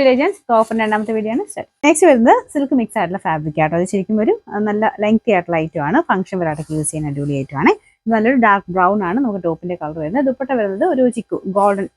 Legends top രണ്ടാമത്തെ video ആണ് start. Next വരുന്നത് സിൽക്ക് മിക്സ് ആയിട്ടുള്ള ഫാബ്രിക് ആട്ടോ. അത് ശരിക്കും ഒരു നല്ല ലെങ്തി ആയിട്ടുള്ള ഐറ്റം ആണ്. ഫംഗ്ഷൻ വരാട്ടൊക്കെ യൂസ് ചെയ്യുന്ന അടിപൊളി ഐറ്റം ആണ്. നല്ലൊരു ഡാർക്ക് ബ്രൗൺ ആണ് നമുക്ക് ടോപ്പിന്റെ കളർ വരുന്നത്. ദുപ്പട്ട വരുന്നത് ഒരു ചിക്കു ഗോൾഡൻ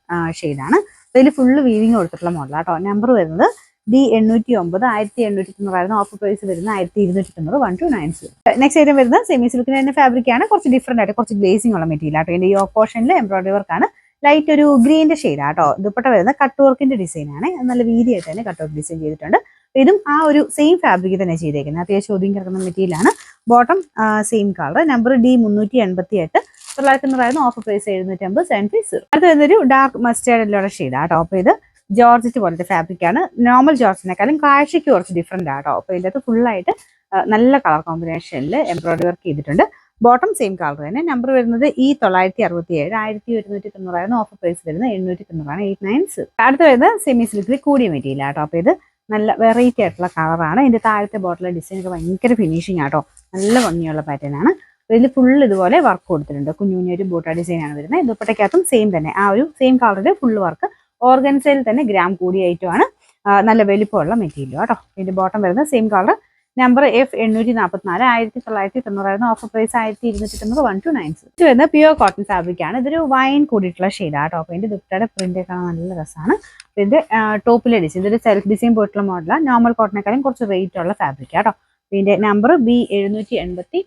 ഷെയ്ഡാണ്. ഇതിൽ ഫുള്ള് വീവിങ് കൊടുത്തിട്ടുള്ള മോഡലാട്ടോ. നമ്പർ വരുന്നത് D809 1890 ഓഫർ പ്രൈസ് വരുന്നത് 1290 1290. നെക്സ്റ്റ് ഐറ്റം വരുന്നത് സെമി സിൽക്കിന്റെ തന്നെ ഫാബ്രിക് ആണ്. കുറച്ച് ഡിഫറെന്റ് ആയിട്ട് കുറച്ച് ഗ്ലേസിംഗ് ഉള്ള മെറ്റീരിയൽ ആട്ടോ. ഇതിന്റെ യോക്ക് പോർഷനിൽ എംബ്രോയിഡറി വർക്ക് ആണ്. ലൈറ്റ് ഒരു ഗ്രീനിന്റെ ഷെയ്ഡ് ആട്ടോ. ദുപ്പട്ട വരുന്ന കട്ട് വർക്കിന്റെ ഡിസൈൻ ആണ്. നല്ല വീതിയായിട്ട് തന്നെ കട്ട് വർക്ക് ഡിസൈൻ ചെയ്തിട്ടുണ്ട്. ഇതും ആ ഒരു സെയിം ഫാബ്രിക് തന്നെ ചെയ്തേക്കുന്നത്. അത്യാവശ്യം ഒതുങ്ങി കിടക്കുന്ന മെറ്റീരിയൽ ആണ്. Bottom same colour. Number D388 990 offer price 750 750. അടുത്ത വരുന്നൊരു ഡാർക്ക് മസ്റ്റേർഡ് ഷെയ്ഡ് ആട്ടോ. അപ്പൊ ഇത് ജോർജറ്റ് പോലത്തെ ഫാബ്രിക് ആണ്. നോർമൽ ജോർജിനെക്കാളും കാഴ്ചയ്ക്ക് കുറച്ച് ഡിഫറെന്റ് ആട്ടോ. അപ്പൊ ഇതിനകത്ത് ഫുള്ളായിട്ട് നല്ല കളർ കോമ്പിനേഷനിൽ എംബ്രോയിഡറി വർക്ക് ചെയ്തിട്ടുണ്ട്. ബോട്ടം സെയിം കളർ തന്നെ. നമ്പർ വരുന്നത് E967 1190 ഓഫർ പ്രൈസ് വരുന്നത് 890 890. അടുത്ത വരുന്നത് സെമി സിൽക്കിൽ കൂടിയ മെറ്റീരിയൽ ആട്ടോ. അപ്പൊ ഇത് നല്ല വെറൈറ്റി ആയിട്ടുള്ള കളറാണ്. ഇതിന്റെ താഴത്തെ ബോട്ടിലെ ഡിസൈൻ ഒക്കെ ഭയങ്കര ഫിനിഷിംഗ് ആട്ടോ. നല്ല ഭംഗിയുള്ള പാറ്റേൺ ആണ്. ഇതിൽ ഫുൾ ഇതുപോലെ വർക്ക് കൊടുത്തിട്ടുണ്ട്. കുഞ്ഞു കുഞ്ഞൊരു ബൂട്ട ഡിസൈൻ ആണ് വരുന്നത്. ദുപ്പട്ടയ്ക്കകത്തും സെയിം തന്നെ ആ ഒരു സെയിം കളറിൽ ഫുൾ വർക്ക്. ഓർഗൻസയിൽ തന്നെ ഗ്രാം കൂടിയ ഐറ്റം ആണ്. നല്ല വലിപ്പമുള്ള മെറ്റീരിയൽ കേട്ടോ. ഇതിന്റെ ബോട്ടം വരുന്നത് same colour. Number F844 1990 offer price 1290 1290. ഇത് വരുന്നത് പ്യുവർ കോട്ടൺ ഫാബ്രിക് ആണ്. ഇതൊരു വൈൻ കൂടിയിട്ടുള്ള ഷെയ്ഡ് ആട്ടോ. അപ്പൊ ഇതിന്റെ ദുപ്പട്ടയുടെ പ്രിന്റ് ഒക്കെ നല്ല രസമാണ്. ഇതിന്റെ ടോപ്പിലെ ഡിസൈൻ ഇതൊരു സെൽഫ് ഡിസൈൻ പോയിട്ടുള്ള മോഡലാണ്. നോർമൽ കോട്ടണേക്കാളും കുറച്ച് റേറ്റ് ഉള്ള ഫാബ്രിക് ആട്ടോ. ഇതിന്റെ നമ്പർ B786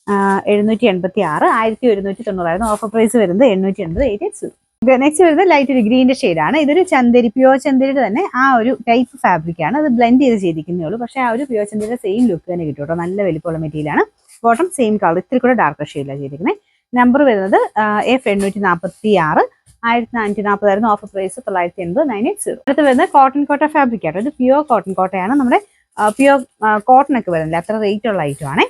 1190 ഓഫർ പ്രൈസ് വരുന്നത് 880 880. നെക്സ്റ്റ് വരുന്നത് ലൈറ്റ് ഒരു ഗ്രീൻ്റെ ഷെയ്ഡാണ്. ഇതൊരു ചന്ദേരി പ്യുവർ ചന്ദേരിയുടെ തന്നെ ആ ഒരു ടൈപ്പ് ഫാബ്രിക് ആണ്. അത് ബ്ലെൻഡ് ചെയ്ത് ചെയ്തിരിക്കുന്നേ ഉള്ളൂ. പക്ഷേ ആ ഒരു പ്യുവർ ചന്ദേരിയുടെ സെയിം ലുക്ക് തന്നെ കിട്ടും കേട്ടോ. നല്ല വലിപ്പമുള്ള മെറ്റീരിയൽ ആണ്. Bottom same colour. ഇത്തിരി കൂടെ ഡാർക്ക് ഷെയ്ഡിലാണ് ചെയ്തിരിക്കുന്നത്. നമ്പർ വരുന്നത് F846 1440 ഓഫർ പ്രൈസ് 980 980. അടുത്ത് വരുന്നത് കോട്ടൺ കോട്ട ഫാബ്രിക് ആട്ടോ. ഇത് പ്യുവർ കോട്ടൺ കോട്ടയാണ്. നമ്മുടെ പ്യുവർ കോട്ടൺ ഒക്കെ വരുന്നില്ല അത്ര റേറ്റ് ഉള്ള ഐറ്റം ആണ്.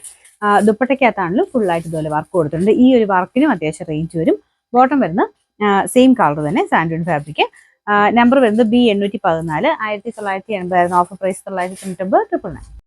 ദുപ്പട്ടയ്ക്കകത്താണെങ്കിലും ഫുള്ളായിട്ട് ഇതുപോലെ വർക്ക് കൊടുത്തിട്ടുണ്ട്. ഈ ഒരു വർക്കിനും അത്യാവശ്യം റേറ്റ് വരും. ബോട്ടം വരുന്ന സെയിം കളർ തന്നെ സാൻഡൂൺ ഫാബ്രിക്. നമ്പർ വരുന്നത് B814 1980 ഓഫർ പ്രൈസ് 990 999.